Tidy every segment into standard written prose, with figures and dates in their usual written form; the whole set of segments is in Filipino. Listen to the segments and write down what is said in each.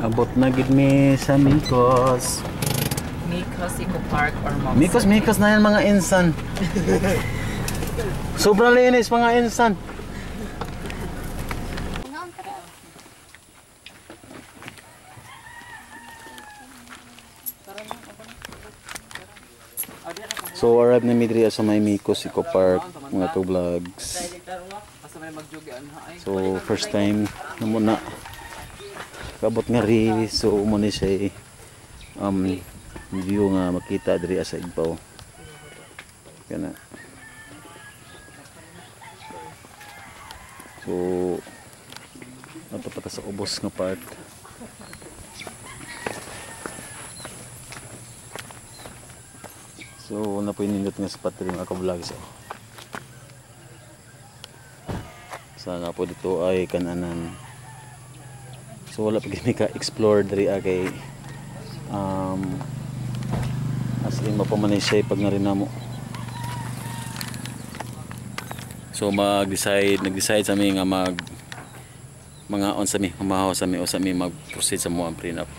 Abot na gid mi sa Micos. Micos, Eco Park or Mount Micos na yan mga insan. Sobrang linis mga insan. So arrive na mi diri sa may Micos Eco Park mga vlogs. So first time na muna kabot nga ri, so mo ni siya view nga makita diri sa Igbaw kana. So ato pa ta sa ubos nga part. So napoy nindot nga spot rin mga ka-vlogs. Sa nga po dito ay kananan. So wala pa gini ka explore diri kay as in mapamanay siya pag nga rin namo. So nag-decide sa mi nga mga on sa mi, umahaw sa mi o sa mi mag-proceed sa mo ang prenup.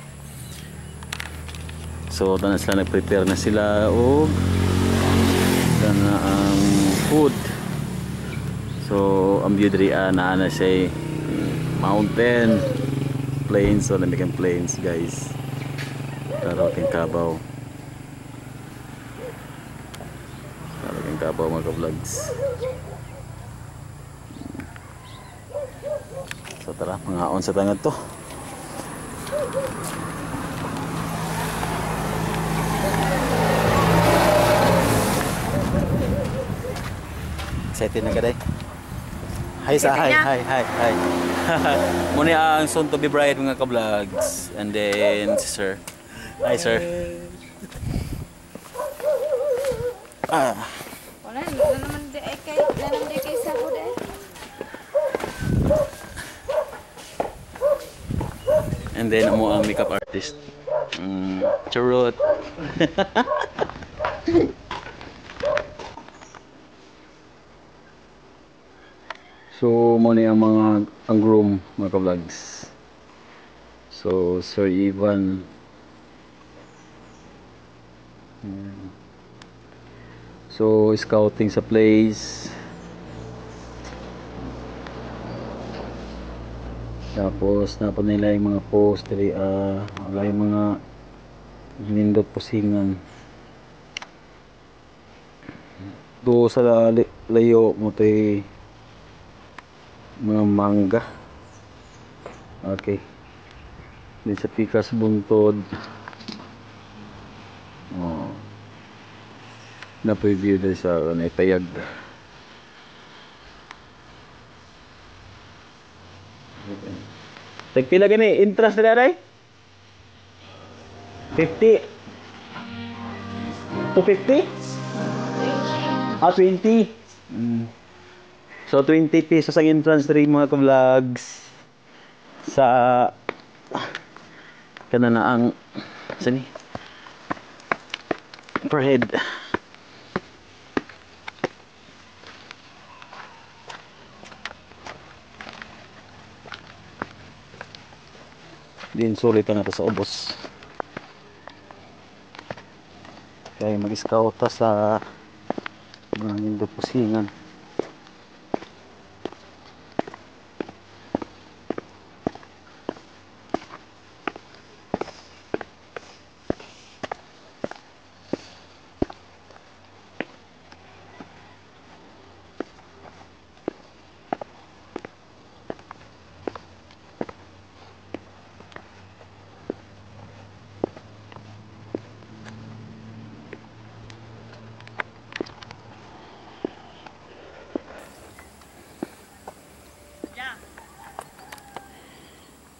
So tanan sila nag-prepare na sila og kana ang food. So ang view diri na siya mountain, plains, so namigang plains guys. Karaw king Kabaw. Karaw king Kabaw mga ka-vlogs. So tara, mga on sa tangad to. Excited na ka day? Hi sa hi. Muna ang soon to be bride mga ka-vlogs. And then si sir. Hi sir. Wala naman di kay sa ko de. And then mo ang makeup artist. Charot. So mo ni ang ang groom mga ka-vlogs. So Sir Ivan. So scouting sa place. Tapos napon nila yung mga post diri wala yung mga nindot pusingan. Do sa layo mo tay mga mangga. Okay. Din sa pikas buntod. Oh. Na-preview din sa tayag. Tagpila gani interest na ray? 50. 250? 20. So 20 pesos ang entrance rin mga ka-vlogs sa kananaang sani per head. Din sulit na ito sa ubos kaya mag-scout sa mga nindot pusingan.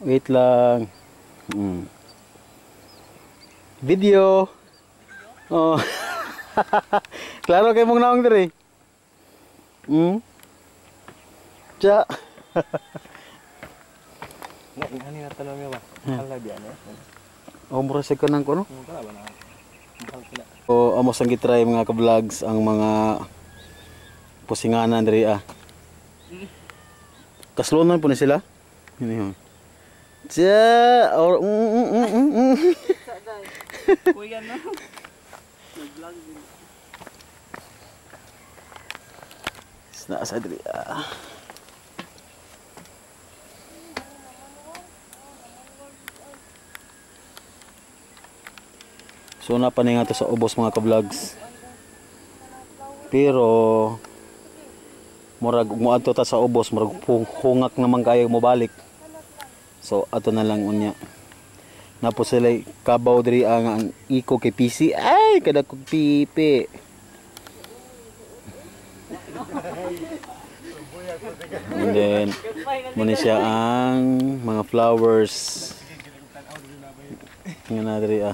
Wait lang. Video. Oh. Klaro kay mong naong diri. Cha. Ano na tanong mo ba? Hala di ano. Mura sa kanang ko no. O amos ang gitry mga ka-vlogs ang mga pusinganan diri Kaslunan po ni sila. Yun. Ja, or Kuya no. na sa diri. So na pa nga to sa ubos mga ka-vlogs. Pero murag moadto ta sa ubos, murag hungak naman kayo mo balik. So ato na lang unya. Napo sila kabaw diri ang iko kay PC. Ay kada kog pipi. And then muna siya ang mga flowers. Nga na diri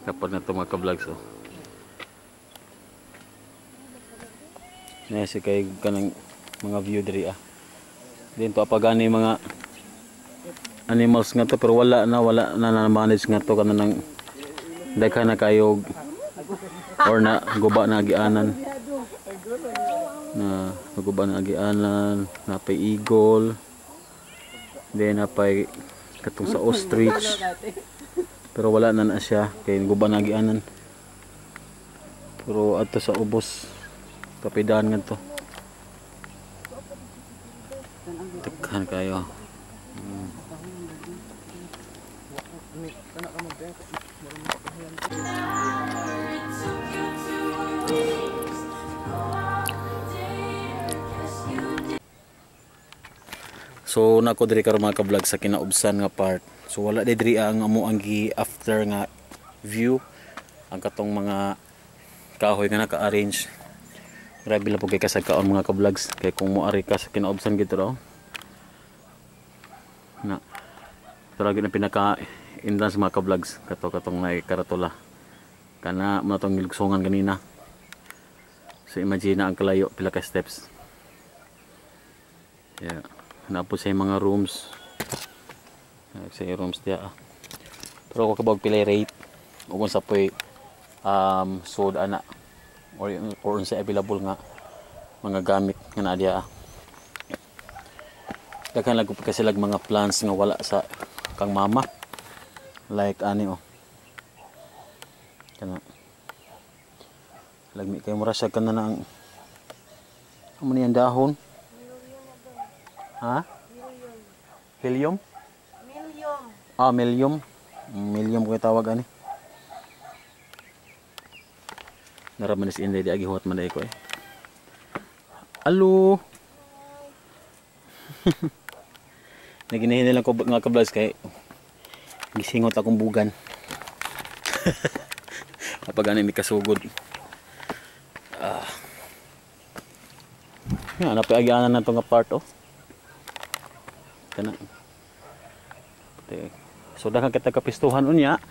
Kapag na ito mga ka-vlogs Nasi kay kanang mga view diri Din to apagani mga animals nga to pero wala na manage nga to kanang daghan na kayo or na guba na agianan. Na guba na agianan, napay eagle. Then napay katong sa ostrich. Pero wala na siya kay guba na agianan. Pero ato sa ubos kapidahan nga to. Daghan kayo. So nako diri karon mga ka-vlog sa kinaubsan nga part. So wala diri ang amo ang after nga view ang katong mga kahoy nga naka-arrange. Grabe lang po kay kasagkaon mga ka-vlogs kay kung moari ka sa kinaubsan gito raw. Na talaga na pinaka entrance mga ka-vlogs katong na karatula. Kana mo tong gilugsungan kanina. So imagine na ang kalayo pila ka steps. Yeah. Napo sa mga rooms. Sa rooms dia. Pero ko kabag pila rate ug unsa poy sold ana or unsa available nga mga gamit nga naa dia. Daghan lang kasi lag mga plants nga wala sa kang mama. Like ani kana lagmi kay mura siya kana na ang amo ni ang dahon. Ha? Helium? Million. Millium. Millium ko tawag ani. Naraman is inday di agi huwat man ko Alo. Naginahin lang ko nga ka-vlogs kay gisingot akong bugan. Kapag ano may kasugod. Yan, napiagyanan na ito nga part Kana. So daghang kita kapistuhan unya.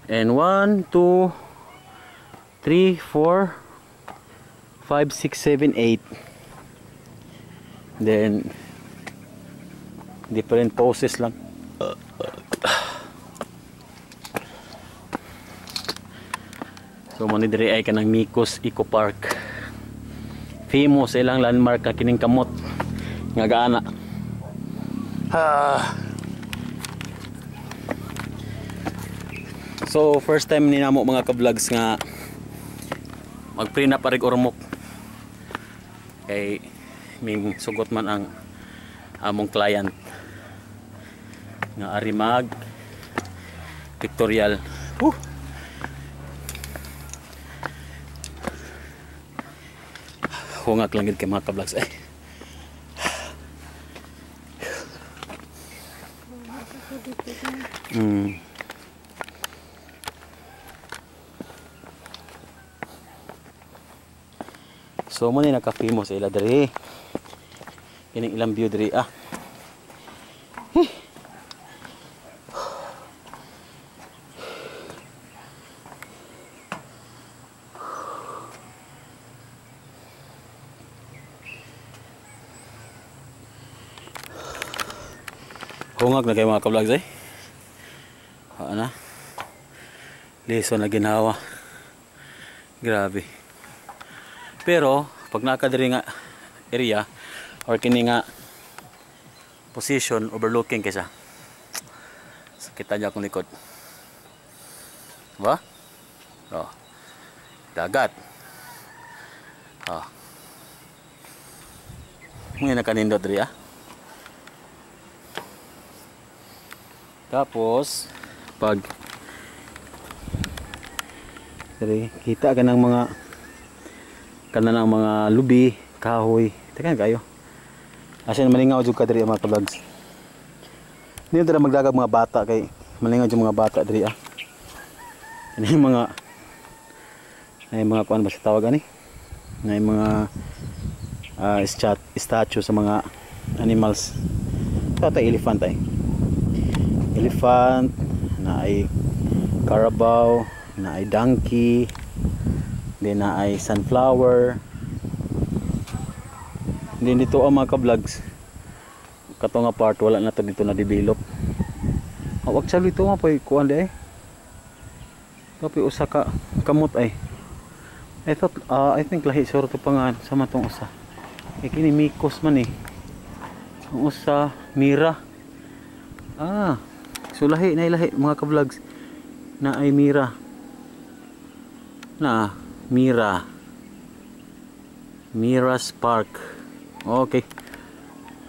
And 1, 2, 3, 4, 5, 6, 7, 8. Then different poses lang. So mani diri ay kanang Micos Eco Park. Famous ilang landmark ka kining kamot nga gaana. So first time ni namo mga ka-vlogs nga mag-pre-nap arig ormok. Kay ming sugot man ang among client nga arimag pictorial. Hungak lang gid kay mga ka-vlogs So mo ni naka-famous ila diri. Kining ilang view diri Hungag na kayo mga ka-vlogs na. Leso na ginawa. Grabe. Pero pag nakadiri nga area or kini nga position overlooking kaysa so, kita niya akong likod, ba? Oh, dagat. Oh, ngayon nakanindot rin tapos pag diri kita ka ng mga kanang mga lubi, kahoy, tekan kayo. Asin malingaw jud ka diri mga ka-vlogs. Dili dira magdagag mga bata kay malingaw jud mga bata diri Ini mga ay mga kuan ba sa tawag ani? Nay mga statue sa mga animals. Ito elephant ay. Elephant, na ay carabao, na ay donkey, din na ay sunflower. Din dito ang mga ka-vlogs. Kato nga part wala na to dito na develop. Wag sa dito nga pay kuan di ay. Kapoy usa ka kamot ay. I think lahi sure to pangan sa matong usa. Kini mikos man eh. Ang usa mira. So lahi na ilahi mga ka-vlogs na ay mira. Na Mira's Park. Okay.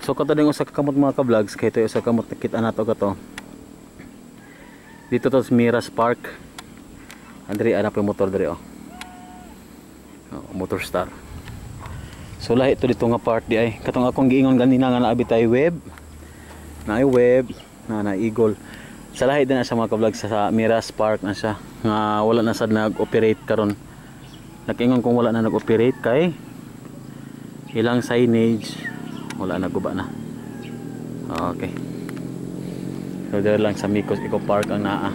So kato ding usa ka kamot mga ka-vlogs kay ito usa kamot nakita nato kato. Dito to sa Mira's Park. Andri ana pa motor diri Motor Star. So lahi ito dito nga part di ay katong akong giingon ganina nga naabi tay web. Na eagle. Sa lahi din na sa mga ka-vlog sa Mira's Park na siya. Nga wala na sad nag-operate karon. Nakingon kung wala na nag-operate kay ilang signage wala na guba na. Okay. So there lang sa Micos Eco Park ang naa.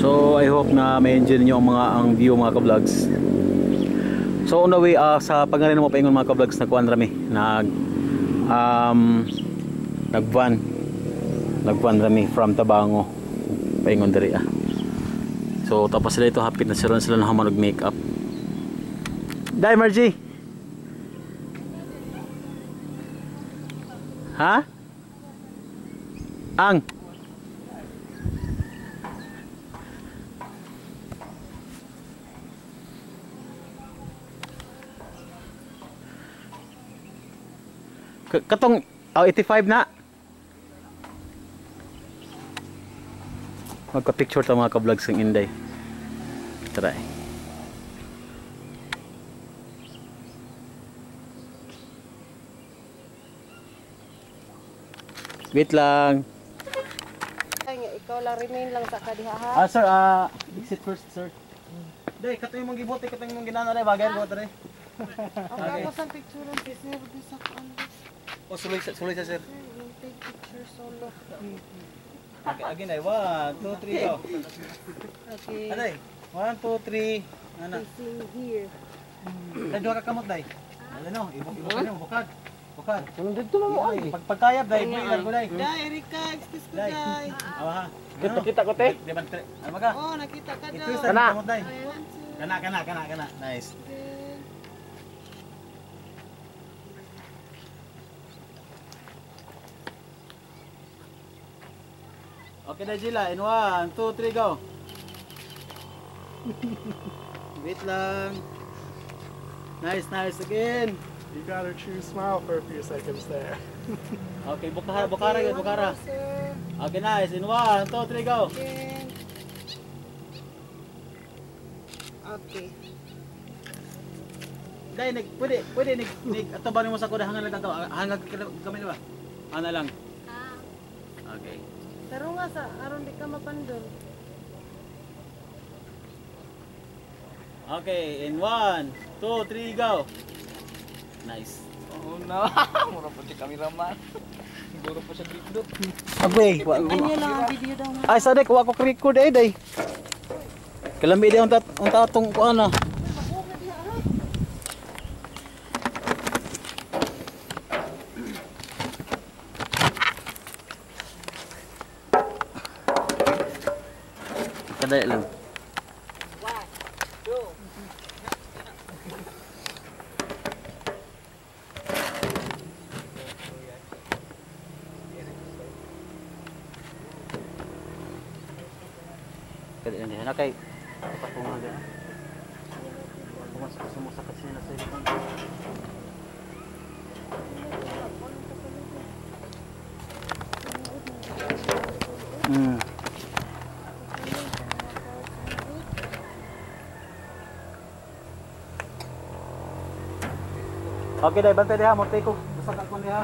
So I hope na may enjoy niyo ang view mga ka-vlogs. So on the way sa paggarin mo paingon mga ka-vlogs na kuan rami nagvan rami from Tabango paingon diri So tapos sila ito hapit na sila na mag make up. Dai Margie. Ha? Ang katong 85 na. Magka-picture ta mga ka-vlogs ng Inday. Try. Wait lang. Ikaw lang remain lang sa kadiha ha. Sir, exit first, sir. Day, kato yung mong gibuti, kato yung mong ginana rin, bagay ko rin. Okay, ako sa picture ng sir sa kuan. Suloy sa sir. Take picture solo. Okay, again ay 1, 2, 3 go. Okay. Aday, 1, 2, 3. Ana. Facing here. Day duha ka kamot day. Ano, ibok niyo, bukad. Sunod dito mo ay. Pagkayab day, builan ko day. Dai, Erika, excuse ko dai. Awa ha. Kita ko te. Di man ano ka? Oh, nakita ka daw. Ito sa kamot day. I want to. Kana. Nice. Okay na Jila, in 1, 2, 3 go. Wait lang. Nice again. You got a true smile for a few seconds there. Okay, bukara. Sir. Okay, nice. In 1, 2, 3 go. Okay. Dai, pwede atabanin mo sa kuda hanggang lang kami ba? Ana lang. Okay. Pero nga sa aron di ka mapandol. Okay, in 1, 2, 3 go. Nice. Oh no, mura po si cameraman. Siguro po siya grip. Abay, Ano lang ang video daw nga. ay sadek wa ko record day. Kalami di ang tatong ko ana. dali lang. Kaya yan na kay patungan dia. Pumasok sa kasi na sa likod. Okay, dai bantay diha mo ko. Basta ka kun diha.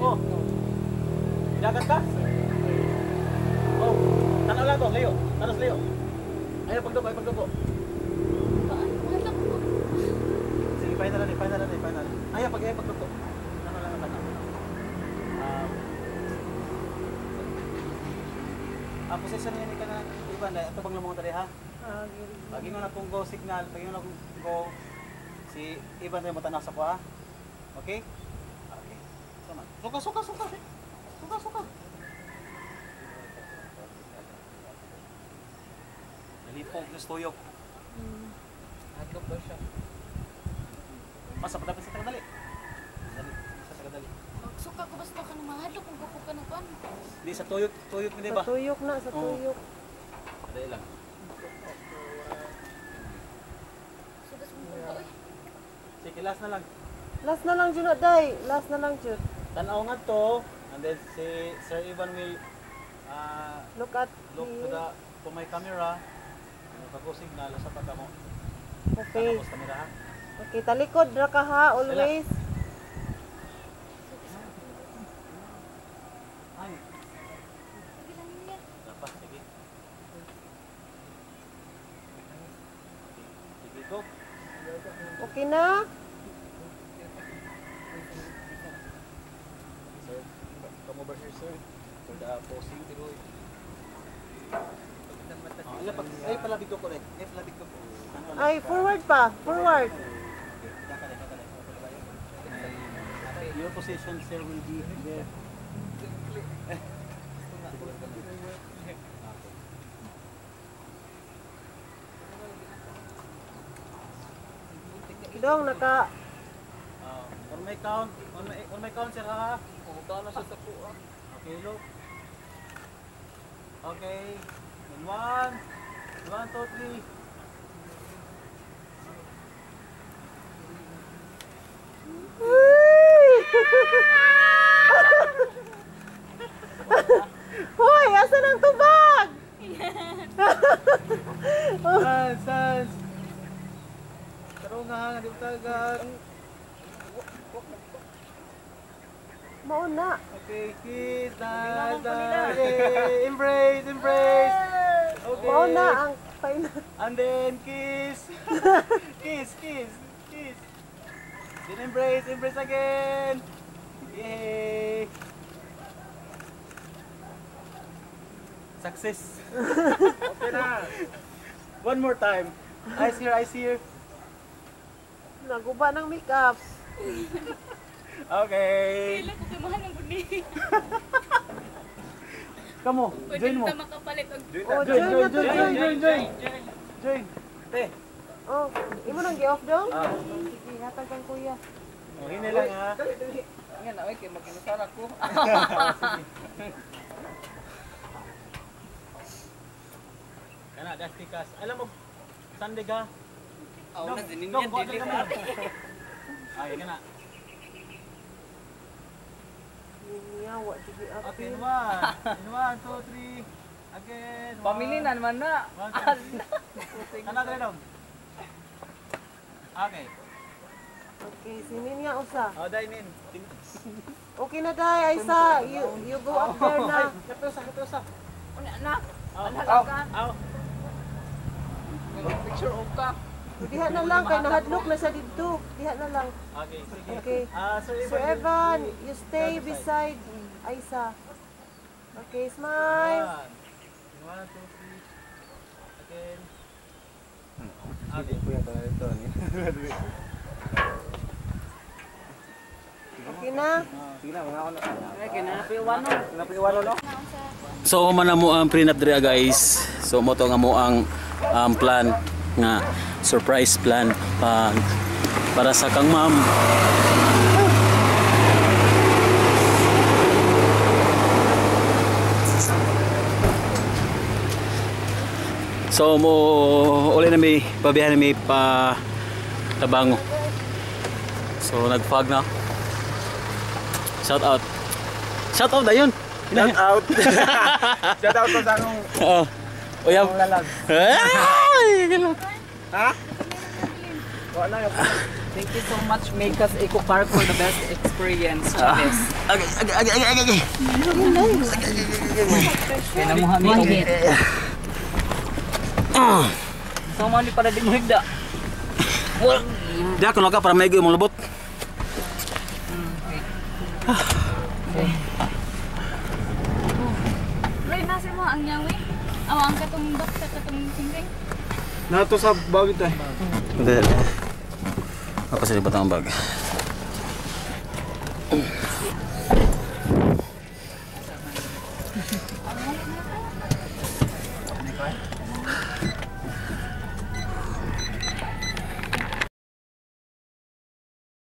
Oh. Dagat ka? Oh, tanaw lang to, layo. Tanos layo. Ayaw pagdubo. Sige, final. Ayaw pagdubo. Tanaw lang tanaw. Position niya ka na iba na ito bang lumong tadi ha? Pagi mo na kung go signal, pagi mo na kung go si Iban na mo tanaw sa ko ha. Okay? Okay. Sama. Suka. Nalipog na stoyok. Hadlok daw siya. Masa pa dapat sa tagadali. Sa tagadali. Suka ko basta ka na mahadlok kung kuko ka na kuan. Di sa tuyok ni ba? Sa tuyok na, sa tuyok. Dali lang. Sugas mo ko oy. Sige, last na lang. Last na lang Jud day. Last na lang Jud. Tanaw nga to, and then si Sir Ivan will Look at look to my camera. Ano ka ko signal sa pagka mo. Okay. Tapos camera ha. Okay, talikod ra ka ha always. Ay, Sige lang niya. dapat sige. Sige go. Okay na? Sir, come over here sir. For the posing tiroy. Ay palabig ko correct. Ay palabig ko. Ay, forward pa. Forward. Your position sir will be there. Dong naka On my count sir ha. Pumunta na siya sa kuha. Okay, look. Okay. And 1, 2, 3. Hoy, asa ng tubag? Sans. Tarungan, di tagat. Mauna. Okay, kiss. Nice. Yay. Embrace. Okay. Mauna ang final. And then kiss. kiss. Then embrace again. Yay. Success. Okay na. One more time. Eyes here. Naguba ng makeup. Okay. Kailan ko kay mahal ng guni. Kamo, Pwede join mo. ta makapalit og Oh, Join. Te. Oh, imo nang gi-off dong? Ah. Sige, hatag kang kuya. Oh, hini lang ha. Nga na, kay makinusara ko. Kana, das tikas. Alam mo, Sunday ka. Ako na din Dong, yan, buhat dili lang ba? kami. Ay, kana. Nyawa sige ako. Okay, in 1, 2, 3. Again. Pamili na naman na. Kana dali dong. Okay. Okay, sinin nga usa. Oh, dai nin. Okay na day, Aisa. You go up there na. Katusa. una na. Aw. Picture of ka. Diha na lang kay nahadlok na sa didto. Diha na lang. Okay, sige. Okay. Sir Sir Evan, you stay beside Aisa. Okay, smile. 1, 2, 3. Again. Okay. Okay, Okay na? So man mo ang prenup diri guys. So mo to nga mo ang plan nga surprise plan para sa kang ma'am. So mo uli na may pabiyahe na may pa Tabango. So nag-fog na. Shout out. Shout out ayun. Shout out. Shout out sa akong Oo. Uyab. lalag. Ay, galo. Ha? Wala na. Thank you so much, Make Us Eco Park, for the best experience. Yes. Okay. Kaya namuha mi og. So man para di mo higda. Di ako naka para may mo lubot. Ray, nasa mo ang yawi? Ang katong dok sa katong singring? Nato sa bawit ay. Hindi. Ako sa libat ang bag.